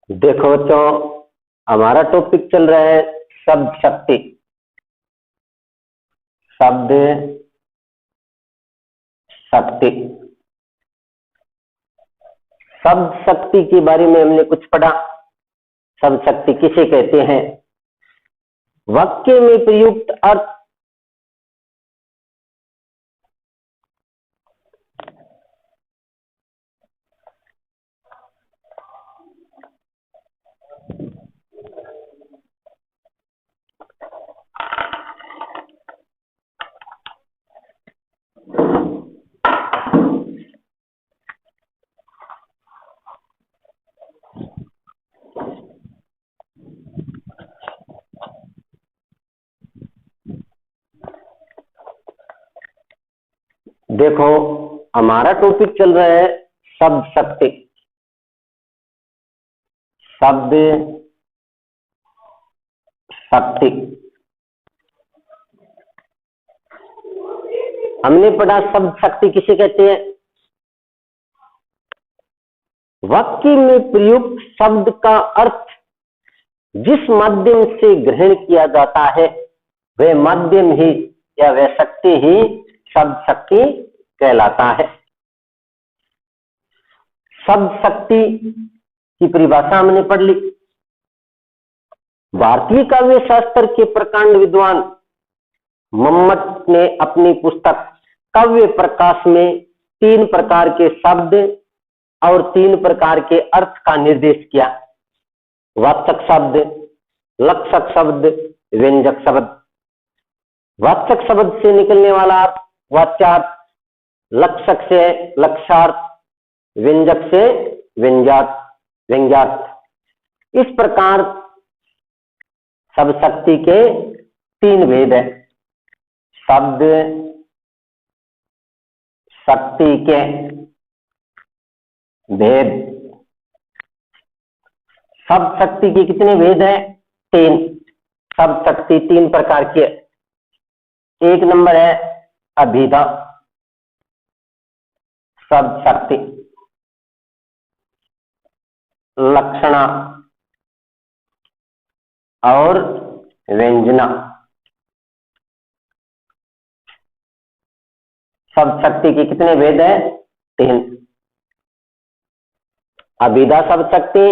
देखो तो हमारा टॉपिक चल रहा है शब्द शक्ति। शब्द शक्ति शब्द शक्ति के बारे में हमने कुछ पढ़ा। शब्द शक्ति किसे कहते हैं? वाक्य में प्रयुक्त अर्थ देखो हमारा टॉपिक चल रहा है शब्द शक्ति। शब्द शक्ति हमने पढ़ा। शब्द शक्ति किसे कहते हैं? वाक्य में प्रयुक्त शब्द का अर्थ जिस माध्यम से ग्रहण किया जाता है वह माध्यम ही या वह शक्ति ही शब्द शक्ति कहलाता है। शब्द शक्ति की परिभाषा हमने पढ़ ली। भारतीय काव्य शास्त्र के प्रकांड विद्वान मम्मट ने अपनी पुस्तक काव्य प्रकाश में 3 प्रकार के शब्द और 3 प्रकार के अर्थ का निर्देश किया। वाचक शब्द, लक्षक शब्द, व्यंजक शब्द। वाचक शब्द से निकलने वाला अर्थ वाच्यार्थ, लक्षक से लक्षार्थ, व्यंजक से व्यंग्यार्थ। इस प्रकार शब्द शक्ति के 3 भेद है। शब्द शक्ति के भेद। शब्द शक्ति के कितने भेद हैं? 3। शब्द शक्ति 3 प्रकार की है। 1 नंबर है अभिधा शब्द शक्ति, लक्षणा और व्यंजना। शब्द शक्ति के कितने भेद हैं? 3। अभिधा शब्द शक्ति,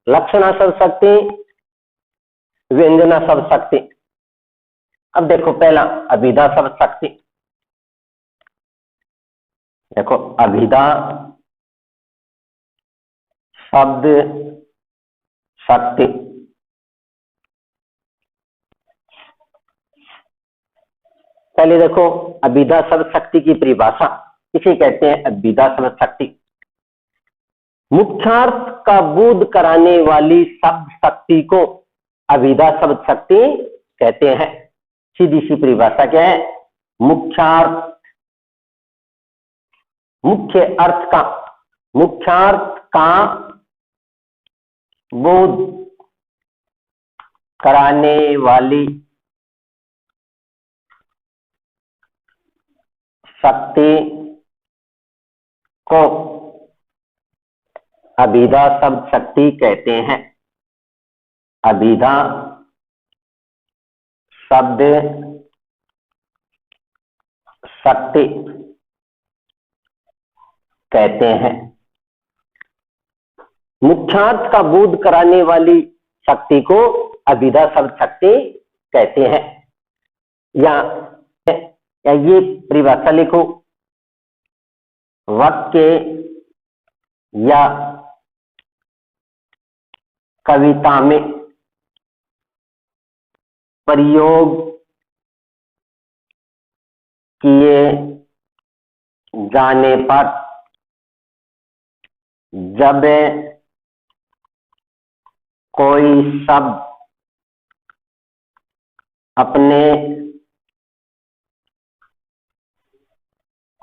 लक्षणा शब्द शक्ति, व्यंजना शब्द शक्ति। अब देखो पहला अभिधा शब्द शक्ति। देखो अभिधा शब्द शक्ति पहले देखो अभिधा शब्द शक्ति की परिभाषा किसे कहते हैं? अभिधा शब्द शक्ति मुख्यार्थ का बोध कराने वाली शब्द शक्ति को अभिधा शब्द शक्ति कहते हैं। सीधी सी परिभाषा क्या है? मुख्यार्थ, मुख्यार्थ का बोध कराने वाली शक्ति को अभिधा शब्द शक्ति कहते हैं। अभिधा शब्द शक्ति कहते हैं। मुख्यार्थ का बोध कराने वाली शक्ति को अभिधा शब्द शक्ति कहते हैं। या ये परिभाषा लिखो। वाक्य या कविता में प्रयोग किए जाने पर जब कोई शब्द अपने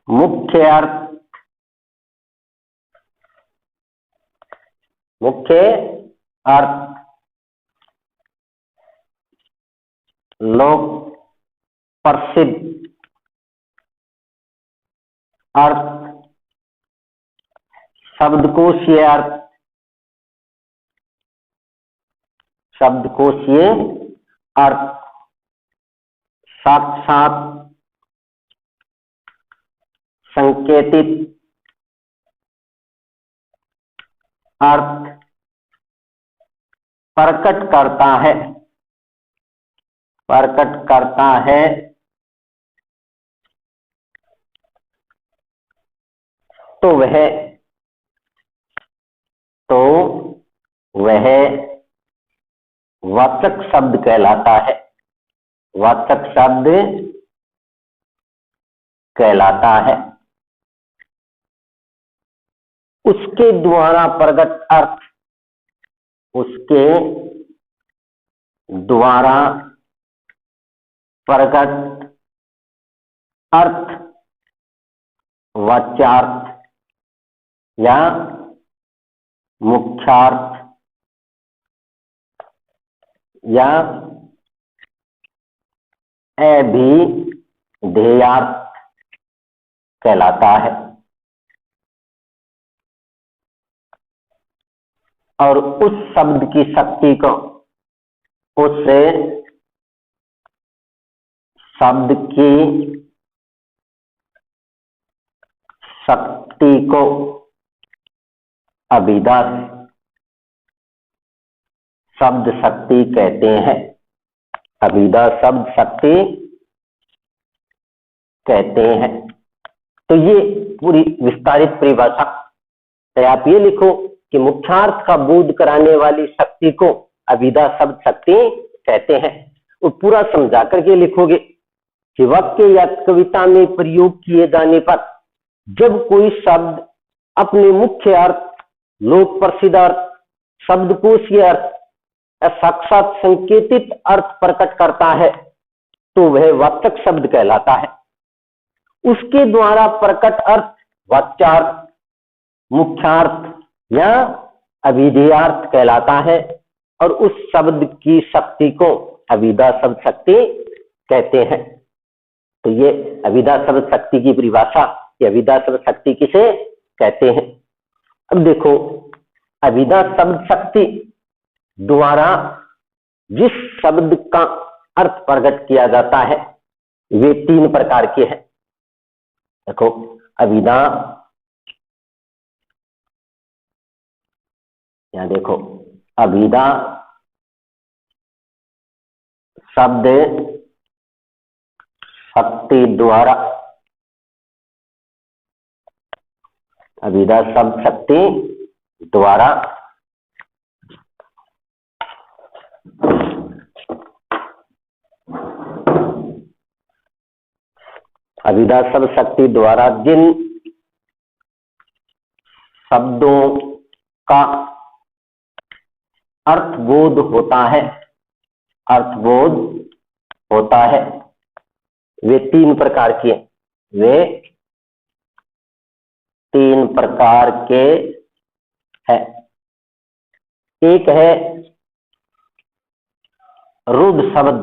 मुख्य अर्थ लोक प्रसिद्ध अर्थ, शब्दकोशीय अर्थ शब्दकोशीय अर्थ साक्षात संकेतित अर्थ प्रकट करता है तो वह वाचक शब्द कहलाता है। वाचक शब्द कहलाता है। उसके द्वारा प्रकट अर्थ, उसके द्वारा प्रकट अर्थ वाच्यार्थ या मुख्यार्थ या अभिधेयार्थ कहलाता है। और उस शब्द की शक्ति को, उस शब्द की शक्ति को अभिधा शब्द शक्ति कहते हैं। अभिधा शब्द शक्ति कहते हैं। तो ये पूरी विस्तारित परिभाषा है। आप ये लिखो कि मुख्यार्थ का बोध कराने वाली शक्ति को अभिधा शब्द शक्ति कहते हैं। और पूरा समझा करके लिखोगे कि वाक्य या कविता में प्रयोग किए जाने पर जब कोई शब्द अपने मुख्य अर्थ, लोक प्रसिद्ध अर्थ, शब्दकोशीय अर्थ या साक्षात संकेतित अर्थ प्रकट करता है तो वह वाचक शब्द कहलाता है। उसके द्वारा प्रकट अर्थ वाच्यार्थ, मुख्यार्थ या अभिधेयार्थ कहलाता है। और उस शब्द की शक्ति को अभिधा शब्द शक्ति कहते हैं। तो ये अभिधा शब्द शक्ति की परिभाषा, ये अभिधा शब्द शक्ति किसे कहते हैं। अब देखो, अभिधा शब्द शक्ति द्वारा जिस शब्द का अर्थ प्रकट किया जाता है वे 3 प्रकार के हैं। देखो, अभिधा, यहां देखो, अभिधा शब्द शक्ति द्वारा, अभिधा शब्द शक्ति द्वारा अभिधा शब्द शक्ति द्वारा जिन शब्दों का अर्थबोध होता है वे 3 प्रकार के, वे 3 प्रकार के है। एक है रूढ़ शब्द,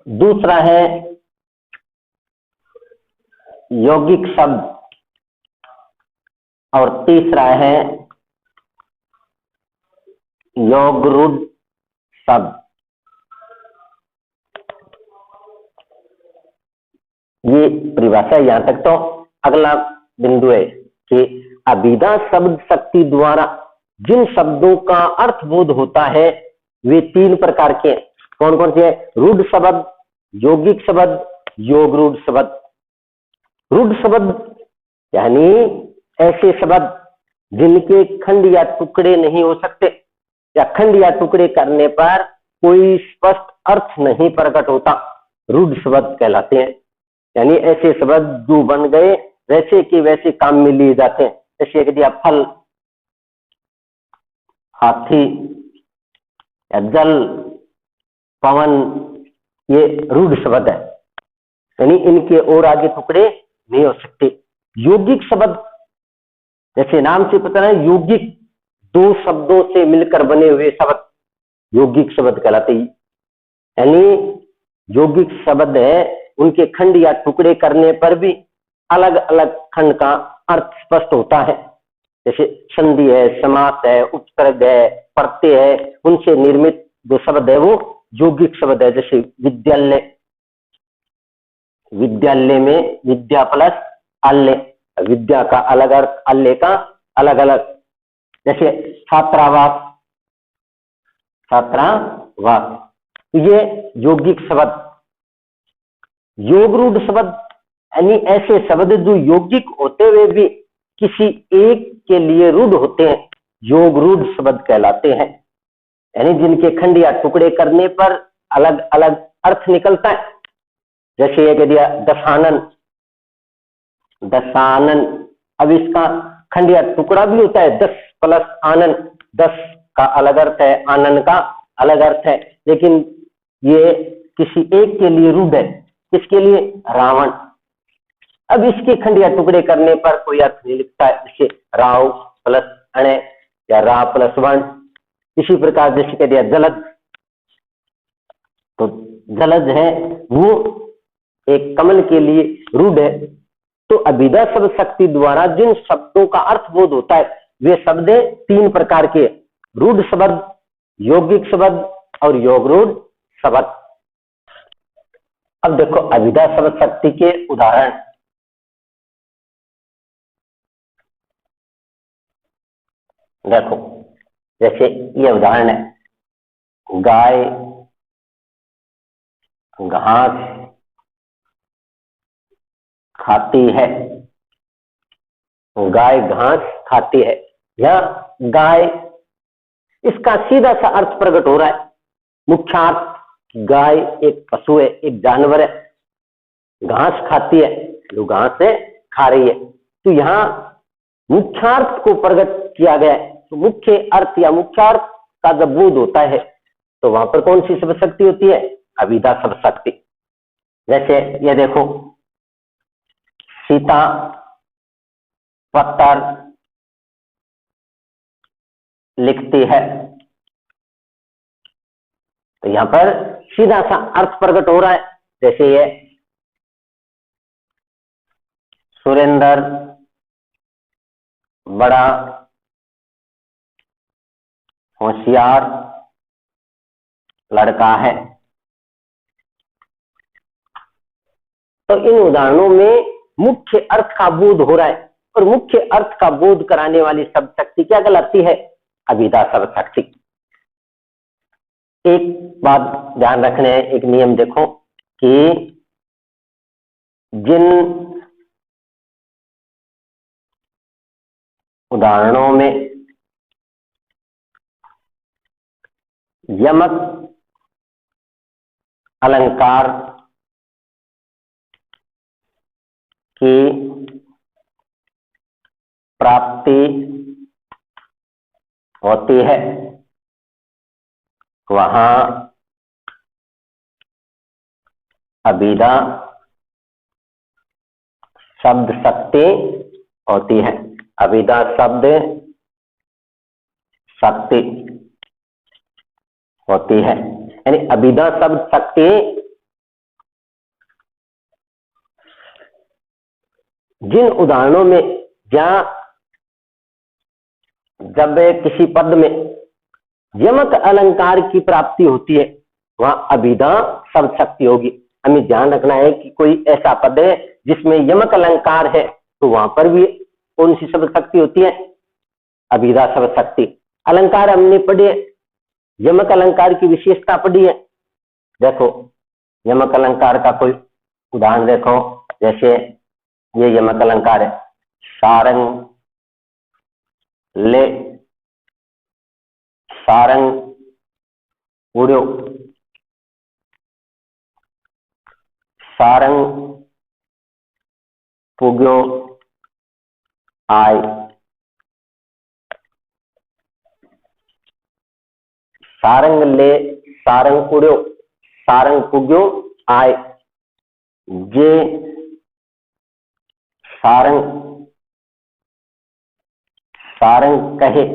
दूसरा है यौगिक शब्द और तीसरा है योगरूढ़ शब्द। ये परिभाषा, यहां तक तो अगला बिंदु है कि अभिधा शब्द शक्ति द्वारा जिन शब्दों का अर्थबोध होता है वे 3 प्रकार के हैं। कौन कौन से हैं? रूढ़ शब्द, यौगिक शब्द, योगरूढ़ शब्द। रूढ़ शब्द यानी ऐसे शब्द जिनके खंड या टुकड़े नहीं हो सकते, या खंड या टुकड़े करने पर कोई स्पष्ट अर्थ नहीं प्रकट होता, रूढ़ शब्द कहलाते हैं। यानी ऐसे शब्द जो बन गए वैसे के वैसे काम में लिए जाते हैं। जैसे कह दिया फल, हाथी या जल, पवन, ये रूढ़ शब्द है। यानी इनके और आगे टुकड़े नहीं हो सकते। यौगिक शब्द, जैसे नाम से पता है, यौगिक 2 शब्दों से मिलकर बने हुए शब्द यौगिक शब्द कहलाते हैं। यानी यौगिक शब्द है, उनके खंड या टुकड़े करने पर भी अलग अलग खंड का अर्थ स्पष्ट होता है। जैसे संधि है, समास है, उपसर्ग है, प्रत्यय है, उनसे निर्मित जो शब्द है वो यौगिक शब्द है। जैसे विद्यालय, विद्यालय में विद्या प्लस आल्य, विद्या का अलग अर्थ, आल्य का अलग अलग। जैसे छात्रावास, छात्रावास, ये यौगिक शब्द। योग रूढ़ शब्द यानी ऐसे शब्द जो यौगिक होते हुए भी किसी एक के लिए रूढ़ होते हैं, योग रूढ़ शब्द कहलाते हैं। यानी जिनके खंड या टुकड़े करने पर अलग अलग अर्थ निकलता है। जैसे ये कह दिया दशानन, दशानन, अब इसका खंड या टुकड़ा भी होता है 10 प्लस आनन, 10 का अलग अर्थ है, आनंद का अलग अर्थ है, लेकिन ये किसी एक के लिए रूढ़ है। किसके लिए? रावण। अब इसके खंड या टुकड़े करने पर कोई अर्थ नहीं लिखता है, जैसे राव प्लस अणे या रा प्लस वर्ण। इसी प्रकार जैसे कह दिया जलद, तो जलद है वो एक कमल के लिए रूढ़ है। तो अभिधा शब्द शक्ति द्वारा जिन शब्दों का अर्थ बोध होता है वे शब्द 3 प्रकार के, रूढ़ शब्द, यौगिक शब्द और योग रूढ़ शब्द। अब देखो अभिधा शब्द शक्ति के उदाहरण। देखो जैसे ये उदाहरण है, गाय घास खाती है, गाय घास खाती है, या गाय, इसका सीधा सा अर्थ प्रकट हो रहा है। मुख्यार्थ, गाय एक पशु है, एक जानवर है, घास खाती है, जो घास है खा रही है। तो यहाँ मुख्यार्थ को प्रकट किया गया है। तो मुख्य अर्थ या मुख्यार्थ का जब बोध होता है तो वहां पर कौन सी शब्द शक्ति होती है? अभिधा शब्द शक्ति। जैसे ये देखो, सीता पत्थर लिखती है, तो यहां पर सीधा सा अर्थ प्रकट हो रहा है। जैसे ये सुरेंद्र बड़ा होशियार लड़का है। तो इन उदाहरणों में मुख्य अर्थ का बोध हो रहा है, और मुख्य अर्थ का बोध कराने वाली शब्द शक्ति क्या कहलाती है? अभिधा शब्द शक्ति। एक बात ध्यान रखने है, एक नियम देखो कि जिन उदाहरणों में यमक अलंकार की प्राप्ति होती है वहां अभिधा शब्द शक्ति होती है। अभिधा शब्द शक्ति होती है, यानी अभिधा शब्द शक्ति जिन उदाहरणों में जहां जब किसी पद में यमक अलंकार की प्राप्ति होती है वहां अभिधा शब्द शक्ति होगी। हमें ध्यान रखना है कि कोई ऐसा पद है जिसमें यमक अलंकार है तो वहां पर भी कौन सी शब्द शक्ति होती है? अभिधा शब्द शक्ति। अलंकार हमने पढ़े, यमक अलंकार की विशेषता पढ़ी है। देखो यमक अलंकार का कोई उदाहरण देखो, जैसे ये यमक अलंकार है, सारंग ले, सारंग उड़ो, सारंग पुग्यो आय, सारंग ले, सारंग उड़ो, सारंग पुग्यो आय। जे सारंग, सारंग कहे,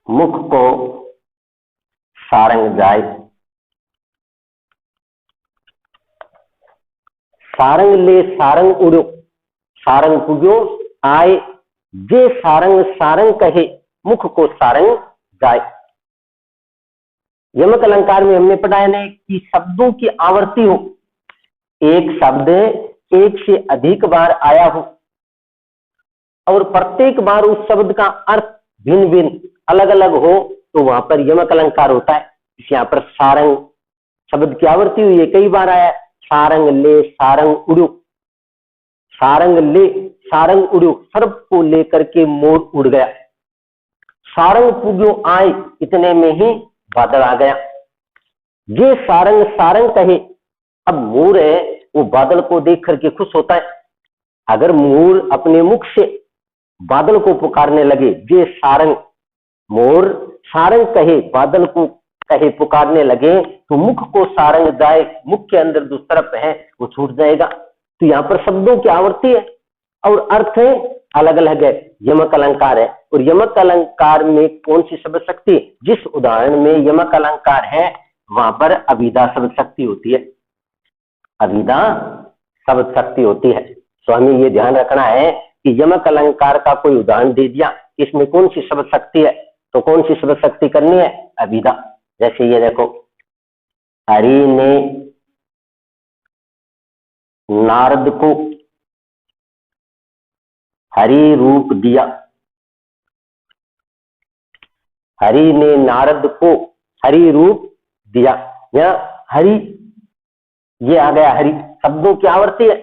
मुख को सारंग जाए। सारंग ले, सारंग उड़ो, सारंग पुग्यो आए, जे सारंग सारंग कहे, मुख को सारंग जाए। यमक अलंकार में हमने पढ़ा है कि शब्दों की आवर्ती हो, एक शब्द एक से अधिक बार आया हो और प्रत्येक बार उस शब्द का अर्थ भिन्न भिन्न अलग अलग हो, तो वहां पर यमक अलंकार होता है। यहाँ पर सारंग शब्द की आवर्ती हुई है, कई बार आया, सारंग ले सारंग उड़ो, सारंग ले सारंग उड़ो, सर्प को लेकर के मोर उड़ गया, सारंग पुग्यो आए, इतने में ही बादल आ गया। ये सारंग सारंग कहे, अब मोर है वो बादल को देख करके खुश होता है। अगर मोर अपने मुख से बादल को पुकारने लगे, ये सारंग मोर सारंग कहे, बादल को कहे पुकारने लगे, तो मुख को सारंग जाए, मुख के अंदर जो सर्प है वो छूट जाएगा। तो यहाँ पर शब्दों की आवर्ती है और अर्थ है अलग अलग है, यमक अलंकार है। और यमक अलंकार में कौन सी शब्द शक्ति, जिस उदाहरण में यमक अलंकार है वहां पर अभिधा शब्द शक्ति होती है, अभिधा शब्द शक्ति होती है। तो हमें ये ध्यान रखना है कि यमक अलंकार का कोई उदाहरण दे दिया, इसमें कौन सी शब्द शक्ति है, तो कौन सी शब्द शक्ति करनी है, अभिधा। जैसे ये देखो, हरि ने नारद को हरि रूप दिया, हरि ने नारद को हरि रूप दिया, या हरि, ये आ गया हरि, शब्दों की आवर्ती है।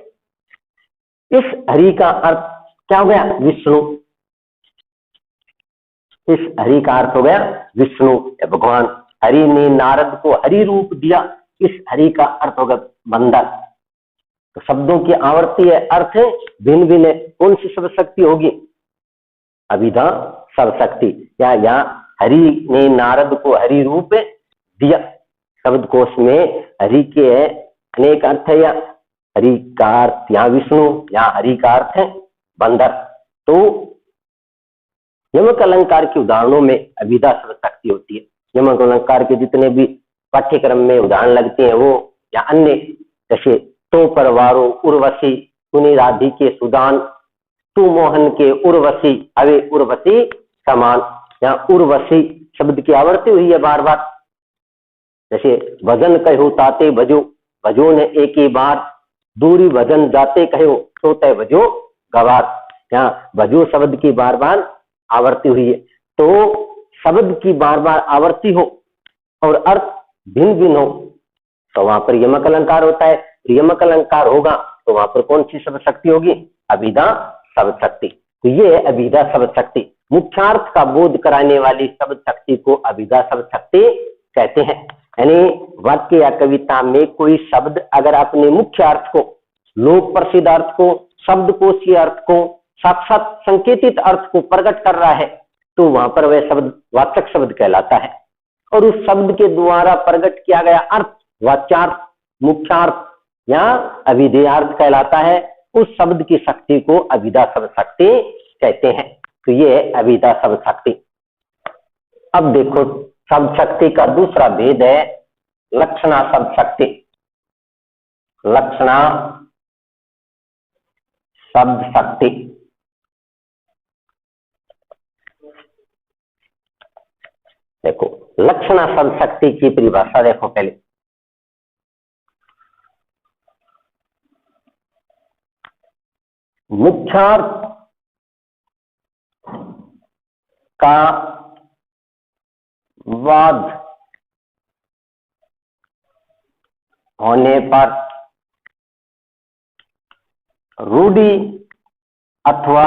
इस हरि का अर्थ क्या हो गया, विष्णु, इस हरि का अर्थ हो गया विष्णु भगवान। हरि ने नारद को हरि रूप दिया, इस हरि का अर्थ होगा बंदर। तो शब्दों की आवर्ती है, अर्थ है भिन्न भिन्न है, कौन सी शब्द शक्ति होगी, अभिधा शब्द शक्ति। या यहाँ हरि ने नारद को हरि रूप दिया, शब्द कोश में हरि के अनेक अर्थ है, या हरि का अर्थ यहाँ विष्णु, यहाँ हरि का अर्थ है बंदर। तो यमक अलंकार के उदाहरणों में अभिधा शब्द शक्ति होती है। यमक अलंकार के जितने भी पाठ्यक्रम में उदाहरण लगते हैं वो, या अन्य जैसे तो परवारो उर्वशी, सुनी राधिके सुदान, तू मोहन के उर्वशी, अवे उर्वशी समान, यहाँ उर्वशी शब्द की आवर्ती हुई है बार बार। जैसे भजन कहो ताते भजो, भजो ने एक ही बार, दूरी भजन जाते कहो, सोते भजो गवार, यहाँ भजो शब्द की बार बार आवर्ती हुई है। तो शब्द की बार बार आवर्ती हो और अर्थ भिन्न भिन्न हो तो वहां पर यमक अलंकार होता है। यमक अलंकार होगा तो वहां पर कौन सी शब्द शक्ति होगी, अभिधा शब्द शक्ति। तो ये है अभिधा शब्द शक्ति, मुख्यार्थ का बोध कराने वाली शब्द शक्ति को अभिधा शब्द शक्ति कहते हैं। यानी वाक्य या कविता में कोई शब्द अगर अपने मुख्य अर्थ को, लोक प्रसिद्ध अर्थ को, शब्दकोशीय अर्थ को, साक्षात संकेतित अर्थ को प्रकट कर रहा है तो वहां पर वह शब्द वाचक शब्द कहलाता है। और उस शब्द के द्वारा प्रकट किया गया अर्थ वाच्यार्थ, मुख्यार्थ या अभिधेयार्थ कहलाता है। उस शब्द की शक्ति को अभिधा शब्द शक्ति कहते हैं। तो ये है अभिधा शब्द शक्ति। अब देखो शब्द शक्ति का दूसरा भेद है लक्षणा शब्द शक्ति। लक्षणा शब्द शक्ति, देखो लक्षणा शब्द शक्ति की परिभाषा देखो पहले। मुख्यार्थ का वाद होने पर रूढ़ि अथवा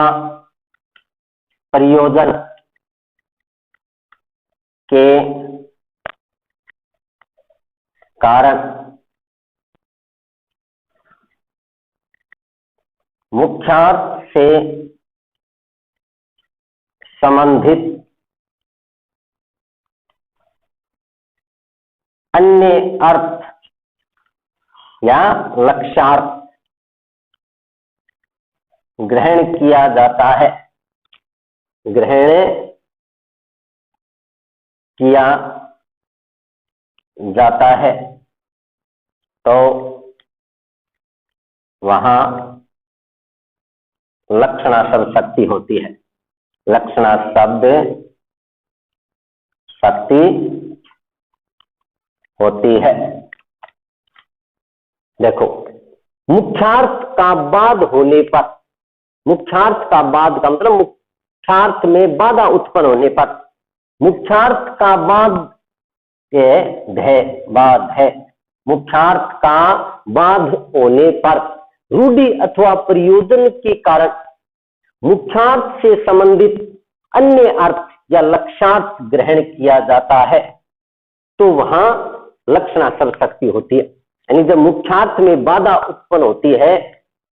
प्रयोजन के कारण मुख्यार्थ से संबंधित अन्य अर्थ या लक्ष्यार्थ ग्रहण किया जाता है, ग्रहण किया जाता है तो वहां लक्षणा शब्द शक्ति होती है। लक्षणा शब्द शक्ति होती है। देखो, मुख्यार्थ का बाद होने पर, मुख्यार्थ का बाद का मतलब मुख्यार्थ में बाधा उत्पन्न होने पर, मुख्यार्थ का बाद बाद है, मुख्यार्थ का बाद होने पर रूढ़ि अथवा प्रयोजन के कारण मुख्यार्थ से संबंधित अन्य अर्थ या लक्षार्थ ग्रहण किया जाता है तो वहां लक्षणा शब्द शक्ति होती है। यानी जब मुख्यार्थ में बाधा उत्पन्न होती है,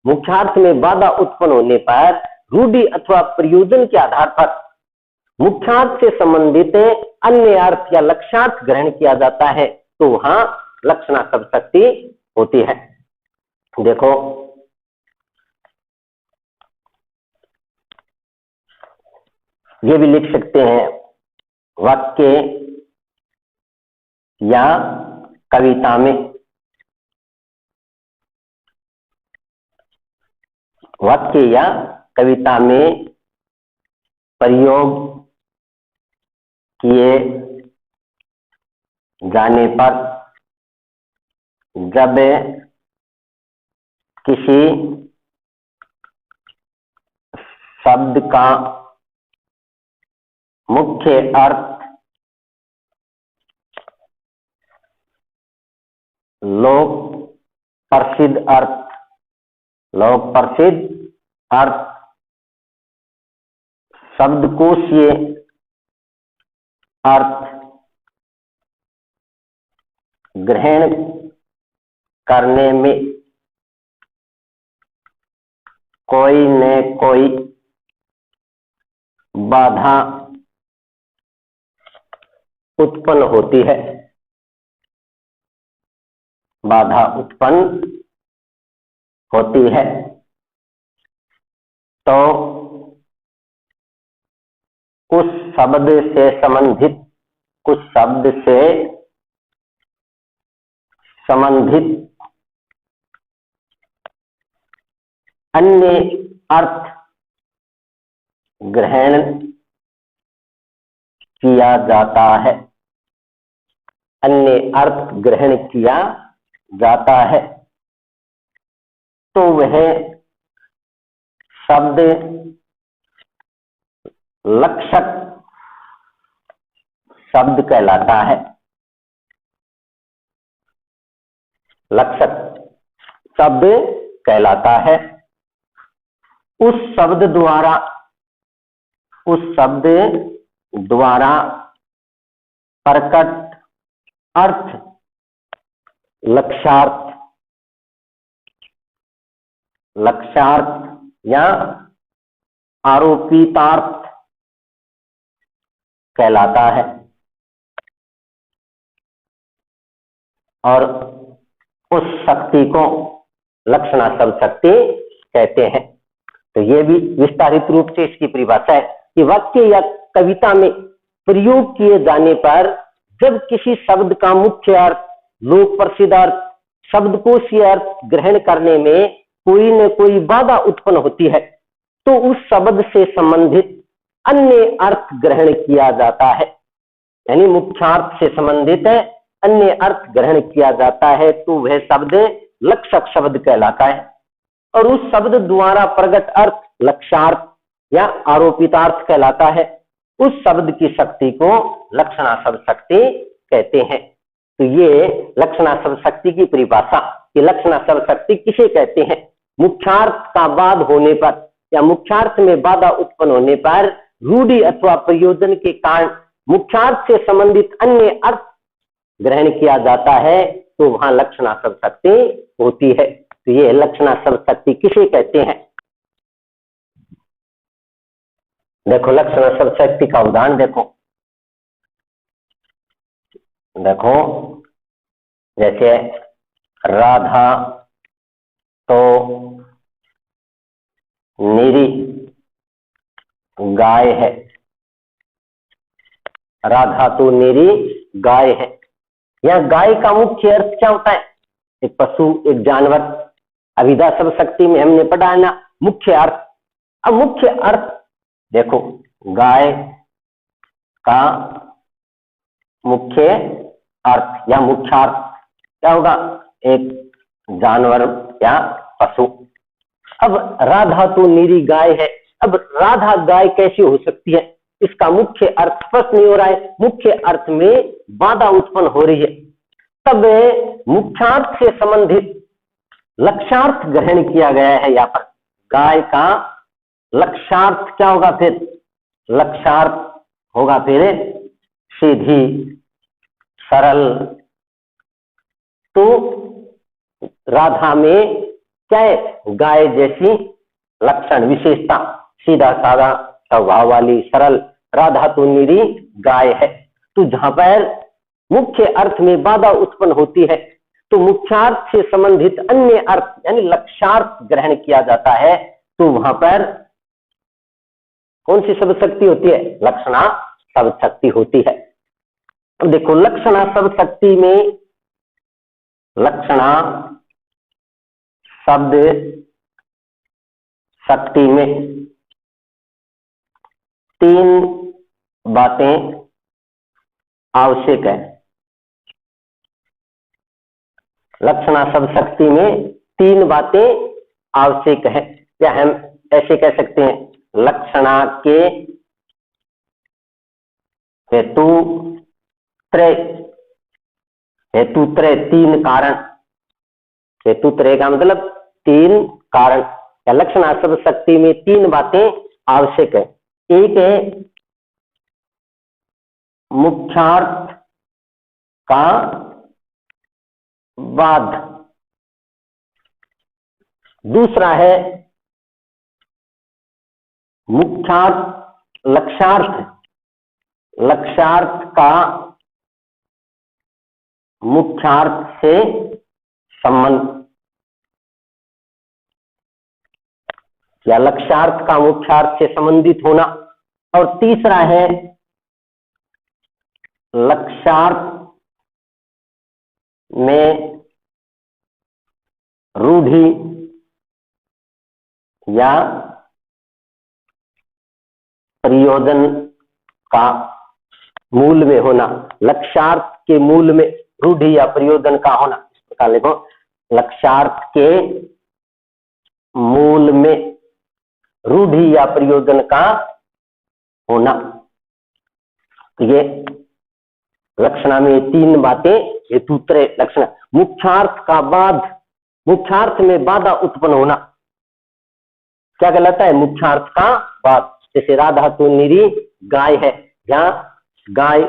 मुख्यार्थ में बाधा उत्पन्न होने पर रूढ़ि अथवा प्रयोजन के आधार पर मुख्यार्थ से संबंधित अन्य अर्थ या लक्षार्थ ग्रहण किया जाता है तो वहां लक्षणा शब्द शक्ति होती है। देखो, ये भी लिख सकते हैं, वाक्य या कविता में, वाक्य या कविता में प्रयोग किए जाने पर जब किसी शब्द का मुख्य अर्थ लोक प्रसिद्ध अर्थ, लोक प्रसिद्ध अर्थ शब्दकोशीय अर्थ ग्रहण करने में कोई न कोई बाधा उत्पन्न होती है, बाधा उत्पन्न होती है तो उस शब्द से संबंधित, कुछ शब्द से संबंधित अन्य अर्थ ग्रहण किया जाता है, अन्य अर्थ ग्रहण किया जाता है तो वह शब्द लक्षक शब्द कहलाता है। लक्षक शब्द कहलाता है। उस शब्द द्वारा, उस शब्द द्वारा प्रकट अर्थ लक्षार्थ, लक्षार्थ या आरोपितार्थ कहलाता है और उस शक्ति को लक्षणा शब्द शक्ति कहते हैं। तो ये भी विस्तारित रूप से इसकी परिभाषा है कि वाक्य या कविता में प्रयोग किए जाने पर जब किसी शब्द का मुख्य अर्थ, लोक प्रसिद्ध अर्थ, शब्दकोशीय अर्थ ग्रहण करने में कोई न कोई बाधा उत्पन्न होती है तो उस शब्द से संबंधित अन्य अर्थ ग्रहण किया जाता है। यानी मुख्यार्थ से संबंधित अन्य अर्थ ग्रहण किया जाता है तो वह शब्द लक्षक शब्द कहलाता है और उस शब्द द्वारा प्रकट अर्थ लक्षार्थ या आरोपितार्थ कहलाता है। उस शब्द की शक्ति को लक्षणा शब्द शक्ति कहते हैं। तो ये लक्षणा शब्द शक्ति की परिभाषा कि लक्षणा शब्द शक्ति किसे कहते हैं। मुख्यार्थ का बाद होने पर या मुख्यार्थ में बाधा उत्पन्न होने पर रूढ़ि अथवा प्रयोजन के कारण मुख्यार्थ से संबंधित अन्य अर्थ ग्रहण किया जाता है तो वहां लक्षणा शब्द शक्ति होती है। तो ये लक्षणा शब्द शक्ति किसे कहते हैं। देखो, लक्षणा शब्द शक्ति का उदाहरण देखो, देखो जैसे राधा तो निरी गाय है, राधा तो निरी गाय है। यह गाय का मुख्य अर्थ क्या होता है। एक पशु, एक जानवर। अभिधा शब्द शक्ति में हमने पढ़ा है ना, मुख्य अर्थ अब मुख्य अर्थ देखो, गाय का मुख्य अर्थ या मुख्यार्थ क्या होगा? एक जानवर या पशु। अब राधा तो निरी गाय है। अब राधा गाय कैसी हो सकती है? इसका मुख्य अर्थ स्पष्ट नहीं हो रहा है, मुख्य अर्थ में बाधा उत्पन्न हो रही है। तब मुख्यार्थ से संबंधित लक्ष्यार्थ ग्रहण किया गया है। यहाँ पर गाय का लक्ष्यार्थ क्या होगा? फिर लक्ष्यार्थ होगा फिर सीधी, सरल। तो राधा में क्या है? गाय जैसी लक्षण, विशेषता, सीधा साधा स्वभाव वाली, सरल। राधा तो निरी गाय है। तो जहां पर मुख्य अर्थ में बाधा उत्पन्न होती है तो मुख्यार्थ से संबंधित अन्य अर्थ यानी लक्ष्यार्थ ग्रहण किया जाता है, तो वहां पर कौन सी शब्द शक्ति होती है? लक्षणा शब्द शक्ति होती है। अब देखो, लक्षणा शब्द शक्ति में लक्षणा शब्द शक्ति में तीन बातें आवश्यक है। लक्षणा शब्द शक्ति में तीन बातें आवश्यक है, या हम ऐसे कह सकते हैं, लक्षणा के हेतु त्रय, हेतु त्रय तीन कारण। हेतु त्रय का मतलब तीन कारण। या लक्षणा शब्द शक्ति में तीन बातें आवश्यक है। एक है मुख्यार्थ का बाद, दूसरा है मुख्यार्थ लक्ष्यार्थ, लक्ष्यार्थ का मुख्यार्थ से संबंध, या लक्ष्यार्थ का मुख्यार्थ से संबंधित होना। और तीसरा है लक्ष्यार्थ में रूढ़ि या प्रयोजन का मूल में होना। लक्ष्यार्थ के मूल में रूढ़ि या प्रयोजन का होना। इस प्रकार लिखो, लक्ष्यार्थ के मूल में रूढ़ि या प्रयोजन का होना। ये लक्षणा में तीन बातें, हेतु त्रय लक्षण। मुख्यार्थ का बाद, मुख्यार्थ में बाधा उत्पन्न होना क्या कहलाता है? मुख्यार्थ का बाद। जैसे राधा तो निरी गाय है, जहां गाय,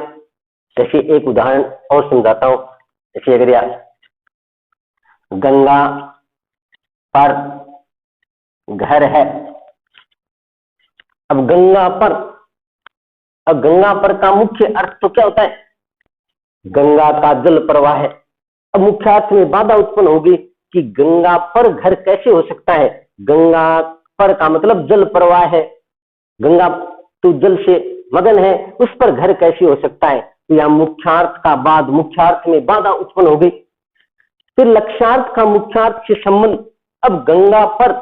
जैसे एक उदाहरण और समझाता हूं। जैसे अगर यार गंगा पर घर है, अब गंगा पर, अब गंगा पर का मुख्य अर्थ तो क्या होता है? गंगा का जल प्रवाह है। अब मुख्य अर्थ में बाधा उत्पन्न होगी कि गंगा पर घर कैसे हो सकता है? गंगा पर का मतलब जल प्रवाह है, गंगा तो जल से मगन है, उस पर घर कैसे हो सकता है? तो यह मुख्यार्थ का बाद, मुख्यार्थ में बाधा उत्पन्न हो गई। फिर लक्ष्यार्थ का मुख्यार्थ से संबंध। अब गंगा पर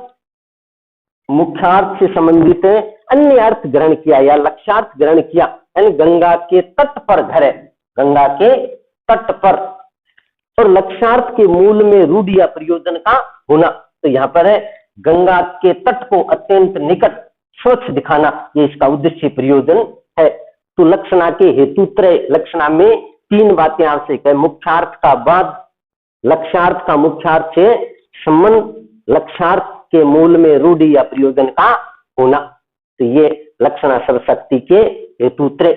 मुख्यार्थ से संबंधित अन्य अर्थ ग्रहण किया या लक्ष्यार्थ ग्रहण किया, यानी गंगा के तट पर घर है, गंगा के तट पर। और लक्ष्यार्थ के मूल में रूढ़ि या प्रयोजन का होना। तो यहाँ पर है गंगा के तट को अत्यंत निकट, स्वच्छ दिखाना, ये इसका उद्देश्य प्रयोजन है। तो लक्षणा के हेतु त्रय, लक्षणा में तीन बातें आवश्यक है। मुख्यार्थ का बाद, लक्ष्यार्थ का मुख्यार्थ से संबंध, लक्ष्यार्थ के मूल में रूढ़ि या प्रयोजन का होना। तो ये लक्षणा शब्द शक्ति के हेतु त्रय